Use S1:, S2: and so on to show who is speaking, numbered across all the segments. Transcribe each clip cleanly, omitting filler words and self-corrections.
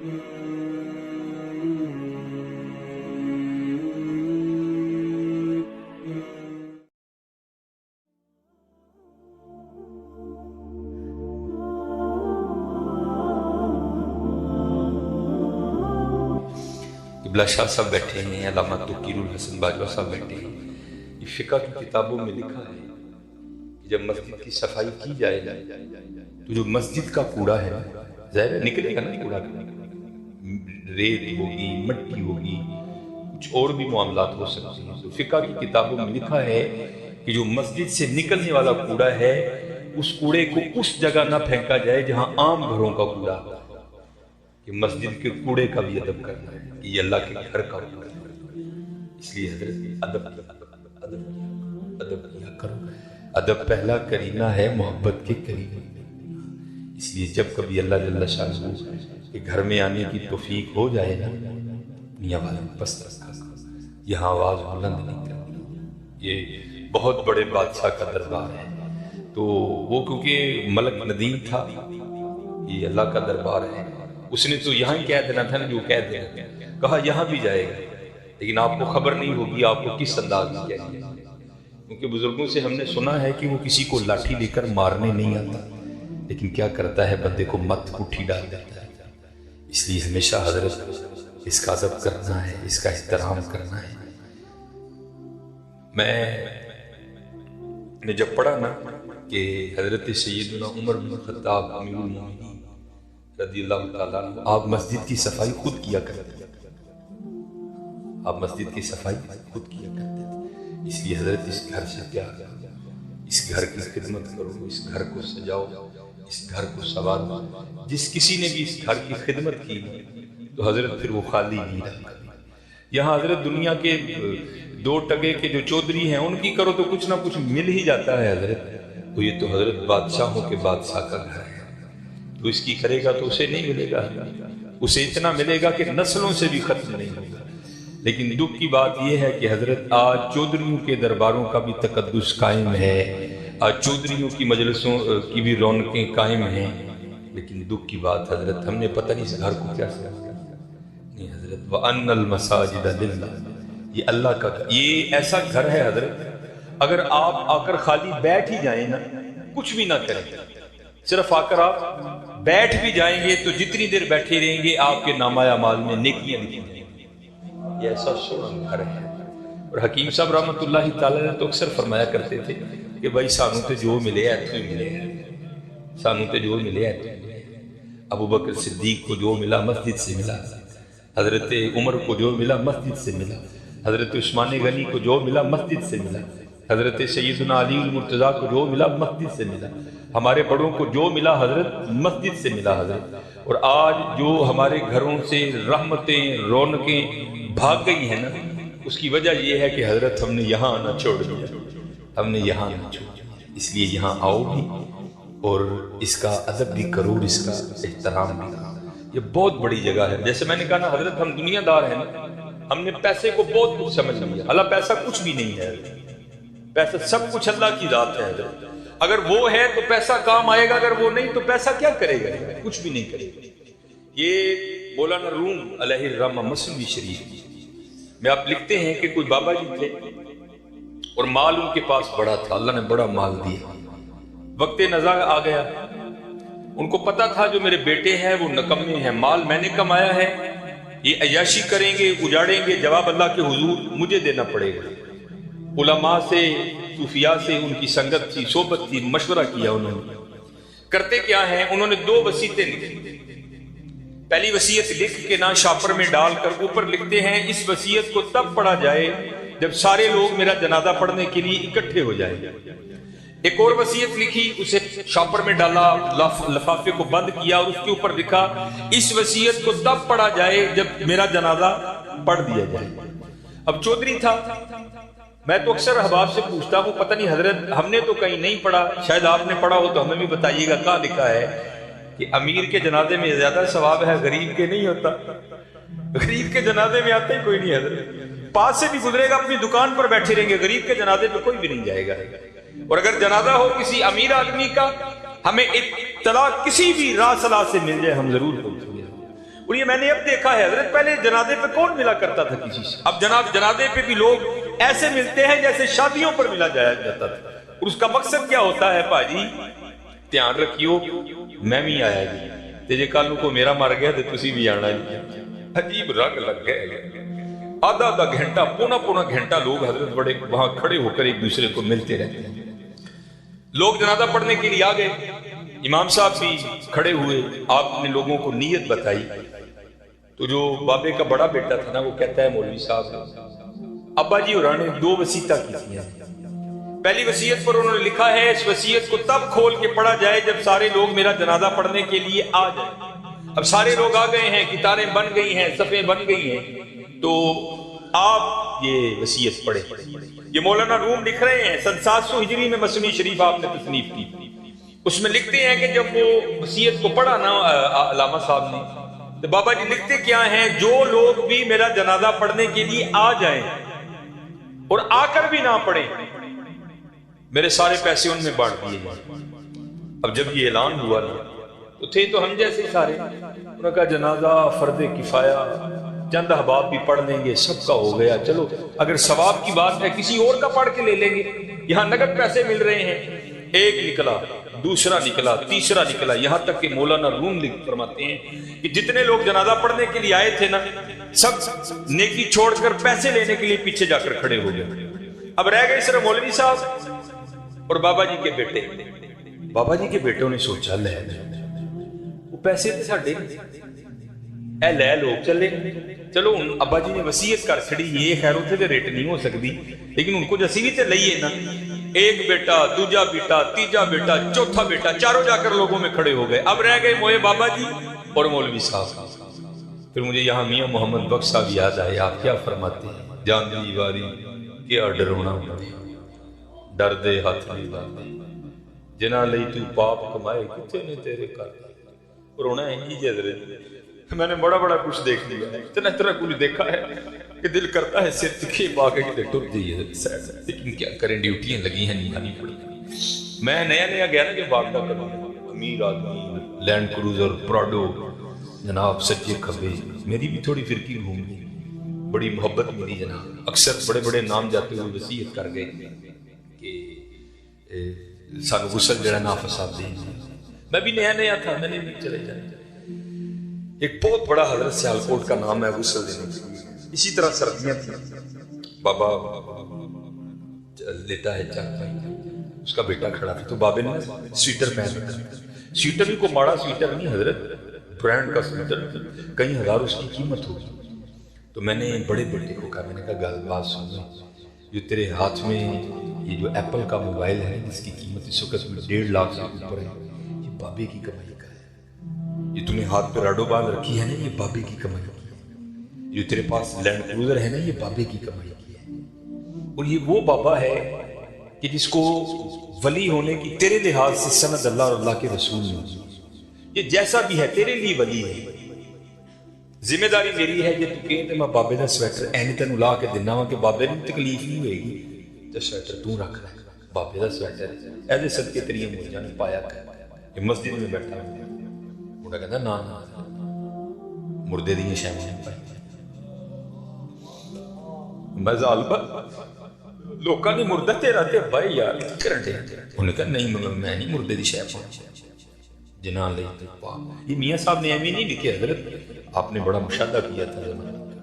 S1: قبلہ شاہ صاحب بیٹھے ہیں، علامہ توقیر الحسن باجوہ صاحب بیٹھے ہیں۔ یہ فقہ کی کتابوں میں لکھا ہے کہ جب مسجد کی صفائی کی جائے تو جو مسجد کا کوڑا ہے ظاہر نکلے گا نا، کوڑا ریت ہوگی، مٹی ہوگی، کچھ اور بھی معاملات ہو سکتے ہیں۔ تو فقہ کی کتابوں میں لکھا ہے کہ جو مسجد سے نکلنے والا کوڑا ہے اس کوڑے کو اس جگہ نہ پھینکا جائے جہاں عام گھروں کا کوڑا ہے، کہ مسجد کے کوڑے کا بھی ادب کرنا ہے کہ یہ اللہ کے گھر کا کوڑا ہے۔ اس لیے حضرت ادب کیا کرو۔ ادب پہلا کرینہ ہے محبت کے قریب۔ اس لیے جب کبھی اللہ جل شانہ کے گھر میں آنے کی توفیق ہو جائے نا، میاں والوں پست رکھا، یہاں آواز بلند نہیں کرنی۔ یہ بہت بڑے بادشاہ کا دربار ہے، تو وہ کیونکہ ملک ندیم تھا، یہ اللہ کا دربار ہے، اس نے تو یہاں ہی کہہ دینا تھا نا جو کہہ دینا، کہا یہاں بھی جائے گا، لیکن آپ کو خبر نہیں ہوگی آپ کو کس انداز میں کہہ دیا۔ کیونکہ بزرگوں سے ہم نے سنا ہے کہ وہ کسی کو لاٹھی لے کر مارنے نہیں آتا، لیکن کیا کرتا ہے بندے کو مت پٹھی ڈال دیتا ہے۔ اس لیے ہمیشہ حضرت اس کا ادب کرنا ہے، اس کا احترام کرنا ہے۔ میں نے جب پڑھا نا کہ حضرت سیدنا عمر بن خطاب امیر المومنین رضی اللہ تعالیٰ عنہ آپ مسجد کی صفائی خود کیا کرتے تھے، آپ مسجد کی صفائی خود کیا کرتے تھے، اس لیے حضرت اس گھر سے پیار کرو، اس گھر کی خدمت کرو، اس گھر کو سجاؤ، اس گھر کو سنوارو۔ جس کسی نے بھی اس گھر کی خدمت کی تو حضرت پھر وہ خالی نہیں رہتا۔ یہاں حضرت دنیا کے دو ٹگے کے جو چودھری ہیں ان کی کرو تو کچھ نہ کچھ مل ہی جاتا ہے حضرت، تو یہ تو حضرت بادشاہوں کے بادشاہ کا گھر ہے، تو اس کی کرے گا تو اسے نہیں ملے گا، اسے اتنا ملے گا کہ نسلوں سے بھی ختم نہیں ہوگا۔ لیکن دکھ کی بات یہ ہے کہ حضرت آج چودھریوں کے درباروں کا بھی تقدس قائم ہے، آج چودھریوں کی مجلسوں کی بھی رونقیں قائم ہیں، لیکن دکھ کی بات حضرت ہم نے پتہ نہیں اس گھر کو کیا سمجھا نہیں حضرت۔ وَأَنَّ الْمَسَاجِدَ لِلَّهِ، یہ اللہ کا، یہ ایسا گھر ہے حضرت، اگر آپ آ کر خالی بیٹھ ہی جائیں نا، کچھ بھی نہ کریں، صرف آ کر آپ بیٹھ بھی جائیں گے تو جتنی دیر بیٹھے رہیں گے آپ کے نامہ اعمال میں نیکیاں لکھی جائیں گی۔ یہ ایسا سونا گھر ہے۔ اور حکیم صاحب رحمۃ اللہ تعالیٰ نے تو اکثر فرمایا کرتے تھے کہ بھائی سانوں تے جو ملے ایتھوں ہی ملے ہے، سانوں تے جو ملے ایتھوں ہی ملے ہے۔ ابو بکر صدیق کو جو ملا مسجد سے ملا، حضرت عمر کو جو ملا مسجد سے ملا، حضرت عثمان غنی کو جو ملا مسجد سے ملا، حضرت سیدنا علی المرتضیٰ کو جو ملا مسجد سے ملا، ہمارے بڑوں کو جو ملا حضرت مسجد سے ملا حضرت۔ اور آج جو ہمارے گھروں سے رحمتیں رونقیں بھاگ گئی ہیں نا، اس کی وجہ یہ ہے کہ حضرت ہم نے یہاں آنا چھوڑ دیا، ہم نے یہاں آنا چھوڑ دیا۔ اس لیے یہاں آؤ بھی اور اس کا ادب بھی کرو، اس کا احترام بھی کرو۔ یہ بہت بڑی جگہ ہے۔ جیسے میں نے کہا نا حضرت ہم دنیا دار ہیں نا، ہم نے پیسے کو بہت کچھ سمجھ لیا، اللہ پیسہ کچھ بھی نہیں ہے، پیسہ سب کچھ اللہ کی ذات ہے حضرت۔ اگر وہ ہے تو پیسہ کام آئے گا، اگر وہ نہیں تو پیسہ کیا کرے گا، کچھ بھی نہیں کرے گا۔ یہ مولانا روم علیہ الرحمہ مثنوی شریف میں آپ لکھتے ہیں کہ کوئی بابا جی تھے اور مال ان کے پاس بڑا تھا، اللہ نے بڑا مال دیا، وقت نزاع آ گیا، ان کو پتا تھا جو میرے بیٹے ہیں وہ نکمے ہیں، مال میں نے کمایا ہے، یہ عیاشی کریں گے، اجاڑیں گے، جواب اللہ کے حضور مجھے دینا پڑے گا۔ علماء سے، صوفیاء سے ان کی سنگت تھی، صحبت تھی، مشورہ کیا انہوں نے۔ کرتے کیا ہیں، انہوں نے 2 وصیتیں لکھی۔ پہلی وصیت لکھ کے نا شاپر میں ڈال کر اوپر لکھتے ہیں اس وصیت کو تب پڑھا جائے جب سارے لوگ میرا جنازہ پڑھنے کے لیے اکٹھے ہو جائیں۔ ایک اور وصیت لکھی، اسے شاپر میں ڈالا، لفافے کو بند کیا اور اس کے اوپر لکھا اس وصیت کو تب پڑھا جائے جب میرا جنازہ پڑھ دیا جائے۔ اب چودھری تھا، میں تو اکثر احباب سے پوچھتا ہوں، پتہ نہیں حضرت ہم نے تو کہیں نہیں پڑھا، شاید آپ نے پڑھا ہو تو ہمیں بھی بتائیے گا، کہاں لکھا ہے کہ امیر کے جنازے میں زیادہ ثواب ہے، غریب کے نہیں ہوتا؟ غریب کے جنازے میں آتا ہی کوئی نہیں حضرت، پاس سے بھی گزرے گا اپنی دکان پر بیٹھے رہیں گے، غریب کے جنازے میں کوئی بھی نہیں جائے گا۔ اور اگر جنازہ ہو کسی امیر آدمی کا، ہمیں اطلاع کسی بھی راہ صلاح سے مل جائے، ہم ضرور پہنچیں گے۔ اور یہ میں نے اب دیکھا ہے حضرت، پہلے جنازے پہ کون ملا کرتا تھا کسی سے، اب جنازے پہ بھی لوگ ایسے ملتے ہیں جیسے شادیوں پر ملا جایا جاتا تھا. اور اس کا مقصد کیا ہوتا ہے بھاجی؟ دھیان رکھیو، میں بھی آیا جی تے جے کل کو میرا مر گیا تے تسی بھی آنا جی. عجیب رنگ لگ گئے، آدھا آدھا گھنٹہ پونا پونا گھنٹہ لوگ حضرت بڑے وہاں کھڑے ہو کر ایک دوسرے کو ملتے رہتے ہیں. لوگ جنازہ پڑھنے کے لیے آ گئے، امام صاحب بھی کھڑے ہوئے، آپ نے لوگوں کو نیت بتائی. تو جو بابے کا بڑا بیٹا تھا نا وہ کہتا ہے مولوی صاحب ابا جی اور نے 2 وصیتیں کی تھی. پہلی وصیت پر انہوں نے لکھا ہے اس وصیت کو تب کھول کے پڑھا جائے جب سارے لوگ میرا جنازہ پڑھنے کے لیے آ جائیں. اب سارے لوگ آ گئے ہیں، قطاریں بن گئی ہیں، صفیں بن گئی ہیں، تو آپ یہ وصیت پڑھیں. یہ مولانا روم لکھ رہے ہیں، سن 700 ہجری میں مثنوی شریف آپ نے تصنیف کی. اس میں لکھتے ہیں کہ جب وہ وصیت کو پڑھا نا علامہ صاحب نے، تو بابا جی لکھتے کیا ہیں، جو لوگ بھی میرا جنازہ پڑھنے کے لیے آ جائیں اور آ کر بھی نہ پڑھیں میرے سارے پیسے ان میں بانٹ دیے جائیں. اب جب یہ اعلان ہوا نا تو تھے تو ہم جیسے سارے، انہوں نے کہا جنازہ فرض کفایہ، چند احباب بھی پڑھ لیں گے، سب کا ہو گیا، چلو اگر ثواب کی بات ہے کسی اور کا پڑھ کے لے لیں گے، یہاں نقد پیسے مل رہے ہیں. ایک نکلا، دوسرا نکلا، تیسرا نکلا، یہاں تک کہ مولانا روم فرماتے ہیں کہ جتنے لوگ جنازہ پڑھنے کے لیے آئے تھے نا سب نیکی چھوڑ کر پیسے لینے کے لیے پیچھے جا کر کھڑے ہو گئے. اب رہ گئے صرف مولوی صاحب اور بابا جی کے بیٹے. بابا جی کے بیٹوں نے سوچا لے وہ پیسے تھے ساڈے، اے لے لوگ چلے، چلو ہن ابا جی نے وصیت کر چھڑی، یہ خیر اتنے تے ریٹ نہیں ہو سکتی، لیکن ان کو جسی بھی تے لئیے نا. ایک بیٹا، دوجا بیٹا، تیجا بیٹا، چوتھا بیٹا، چاروں جا کر لوگوں میں کھڑے ہو گئے. اب رہ گئے موئے بابا جی اور مولوی صاحب. پھر مجھے یہاں میاں محمد بخش صاحب یاد آئے، آپ کیا فرماتے ہیں، جان دی واری کیا ڈرونا پڑے، ڈر دے ہاتھ نہیں لاتے، جنا لئی تو پاپ کمائے کتے نے تیرے کر. رونا ہے ہی حضرت، میں نے بڑا بڑا کچھ دیکھ لیا ہے، اتنا اتنا کچھ دیکھا ہے کہ دل کرتا ہے صرف تکھے باغ کے ٹر جائیے، لیکن کیا کریں ڈیوٹیاں لگی ہیں نبھانی پڑی. میں نیا نیا گیا نا کہ باغ کروں، امیر آدمی، لینڈ کروزر، پراڈو، جناب سچے کھبے، میری بھی تھوڑی فرقی گھوم گئی، بڑی محبت میری جناب. اکثر بڑے بڑے نام جاتے ہوئے وصیت کر گئے کہ سانو غسل جڑا نا فساد دیں. میں بھی نیا نیا تھا، میں نے بھی چلے جانے. ایک بہت بڑا حضرت سیالکوٹ کا نام ہے غسل دینے کے لیے. اسی طرح سردیاں تھیں، بابا لیتا ہے چاہتا ہے، اس کا بیٹا کھڑا تھا تو بابے نے سویٹر پہن رکھا. سویٹر بھی کوئی ماڑا سویٹر نہیں حضرت، برانڈ کا سویٹر، کئی ہزار اس کی قیمت ہوگی. تو میں نے بڑے بیٹے کو کہا، میں نے کہا گل بات سن، جو تیرے ہاتھ میں یہ جو ایپل کا موبائل ہے جس کی قیمت اس وقت 1.5 لاکھ سے اوپر ہے، یہ بابے کی کمائی کا ہے. یہ تم نے ہاتھ پہ راڈو باندھ رکھی ہے نا، یہ بابے کی کمائی کی ہے. جو تیرے پاس لینڈ کروزر ہے نا، یہ بابے کی کمائی کی ہے. اور یہ وہ بابا ہے کہ جس کو ولی ہونے کی تیرے لحاظ سے سند اللہ اور اللہ کے رسول نے، یہ جیسا بھی ہے تیرے لیے ولی ہے. ذمہ داری میری ہے کہ تو کہتے میں بابے دا سویٹر اینی تینوں لا کے دینا ہوں کہ بابے نے تکلیف نہیں ہوئے گی، تو سویٹر تو رکھ رہا ہے، بابے دا سویٹر ایسے صدقے تیری موجہ نے پایا کر. یہ مسجد میں بیٹھا ہوں، انہوں نے کہتا نا مردے دی شہم نے پائی. میں ظالبہ لوکاں نے مردہ تیرا تے بھائی یار کرن دے. انہوں نے کہا نہیں میں نہیں مردے دی شہم جنان لئی تو پاک. یہ میاں صاحب نے ایمی نہیں لکھے حضرت، آپ نے بڑا مشاہدہ کیا تھا زمانے کا،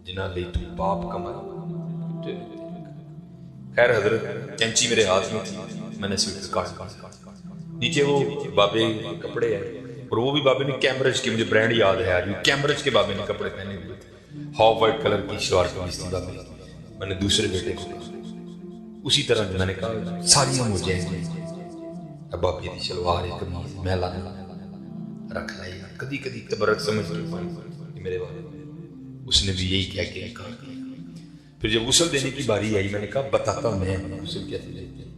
S1: جنان لئی تو پاپ کمائے. خیر حضرت کینچی میرے ہاتھ میں تھی، میں نے سویٹر کاٹ نیچے وہ بابے کپڑے ہیں، اور وہ بھی بابے نے کیمبرج کے، مجھے برانڈ یاد ہے آج، کیمبرج کے بابے نے کپڑے پہنے ہوئے تھے، ہاف وائٹ کلر کی شلوار قمیض تھی بابے. میں نے دوسرے بیٹے کو اسی طرح میں نے کہا ساری ہو جائیں گے. بابے کی شلوار قمیض میں لانا رکھ لائی، کدی کدی تبرک سمجھ کے پائی میرے والد. اس نے بھی یہی کہہ کے کہا. پھر جب غسل دینے کی باری آئی میں نے کہا بتاتا میں غسل کیسے دیتے ہیں.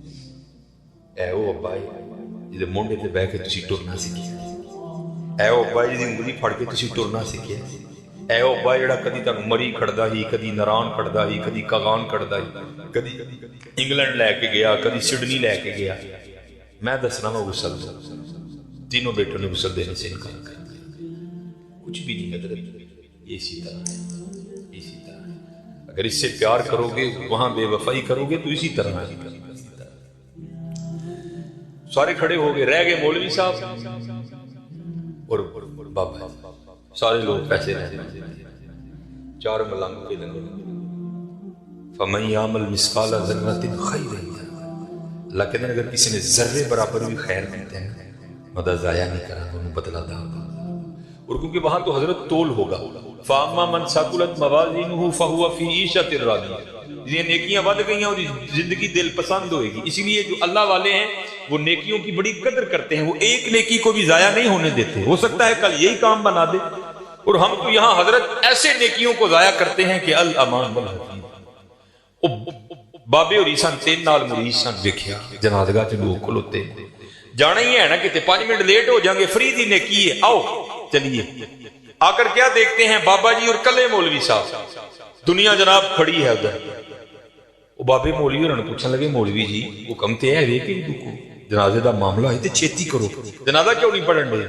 S1: اے او ابا جی مونڈے تے بہ کے تسی ٹرنا سیکھیا، اے او ابا جی انگلی پھڑ کے تسی ٹرنا سیکھیا، اے او ابا جڑا کدی تانوں مری کھڑدا ہی، کدی نران کھڑدا ہی، کدی کاغان کھڑدا ہی، کدی انگلینڈ لے کے گیا، کدی سڈنی لے کے گیا. میں دسنا وا غسل تینوں بیٹوں نے غسل دینے سے انکار کر دیا. کچھ بھی نہیں حضرت، یہ اسی طرح ہے، اسی طرح ہے۔ اگر اس سے پیار کرو گے، وہاں بے وفائی کرو گے تو اسی طرح ہے۔ سارے کھڑے ہو گئے، رہ گئے مولوی صاحب اور بابا، سارے لوگ پیسے رہ گئے، چار ملنگ کے لگے۔ فَمَن يَعْمَلْ مِثْقَالَ ذَرَّةٍ خَيْرًا يَرَهُ۔ اللہ کہتے ہیں اگر کسی نے ذرے برابر بھی خیر کرتے ہیں مدد ضائع نہیں کرا، انہوں بدلا دا ہوگا۔ اور کیونکہ وہاں تو حضرت تول ہوگا، فَأَمَّا مَنْ ثَقُلَتْ مَوَازِينُهُ فَهُوَ فِي عِيشَةٍ رَاضِيَةٍ، جنہیں نیکیاں بڑھ گئی ہیں اور زندگی دل پسند ہوئے گی۔ اسی لیے جو اللہ والے ہیں وہ نیکیوں کی بڑی قدر کرتے ہیں، وہ ایک نیکی کو بھی ضائع نہیں ہونے دیتے۔ ہو سکتا ہے کل یہی کام بنا دے، اور ہم تو یہاں حضرت ایسے نیکیوں کو ضائع کرتے ہیں کہ الامان والحفیظ۔ بابے اور عیسان تین نال مریض سن، دیکھیا جنازگاہ چ لوگ کھلوتے، جانا ہی ہے نا کہ 5 منٹ لیٹ ہو جائیں گے، فری دی نیکی ہے، آؤ چلیے۔ آ کر کیا دیکھتے ہیں بابا جی اور کلے مولوی صاحب، دنیا جناب کھڑی ہے ادھر۔ وہ بابے مولوی انہوں نے پوچھنے لگے مولوی جی حکم تے ہے کہ جنازے دا معاملہ ہے تے چھیتی کرو، جنازہ کیوں نہیں پڑھن دے؟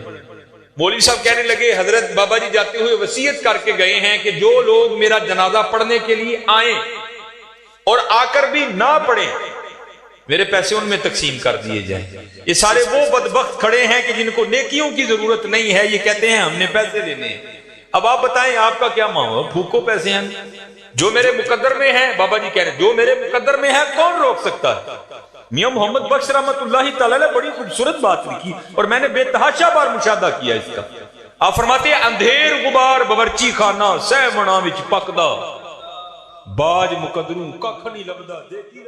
S1: مولوی صاحب کہنے لگے حضرت بابا جی جاتے ہوئے وصیت کر کے گئے ہیں کہ جو لوگ میرا جنازہ پڑھنے کے لیے آئیں اور آ کر بھی نہ پڑھیں، میرے پیسے ان میں تقسیم کر دیے جائیں۔ یہ سارے وہ بدبخت کھڑے ہیں کہ جن کو نیکیوں کی ضرورت نہیں ہے، یہ کہتے ہیں ہم نے پیسے لینے ہیں۔ اب آپ بتائیں آپ کا کیا معاملہ؟ پھوکو پیسے ہیں، جو میرے مقدر میں ہے، بابا جی کہہ رہے ہیں جو میرے مقدر میں ہے کون روک سکتا ہے؟ میاں محمد بخش رحمت اللہ تعالی نے بڑی خوبصورت بات لکھی اور میں نے بے تحاشا بار مشاہدہ کیا اس کا۔ آپ فرماتے ہیں اندھیر غبار باورچی خانہ سہ منا وچ پکدا، باج مقدروں ککھ نہیں لبدا، دیکھی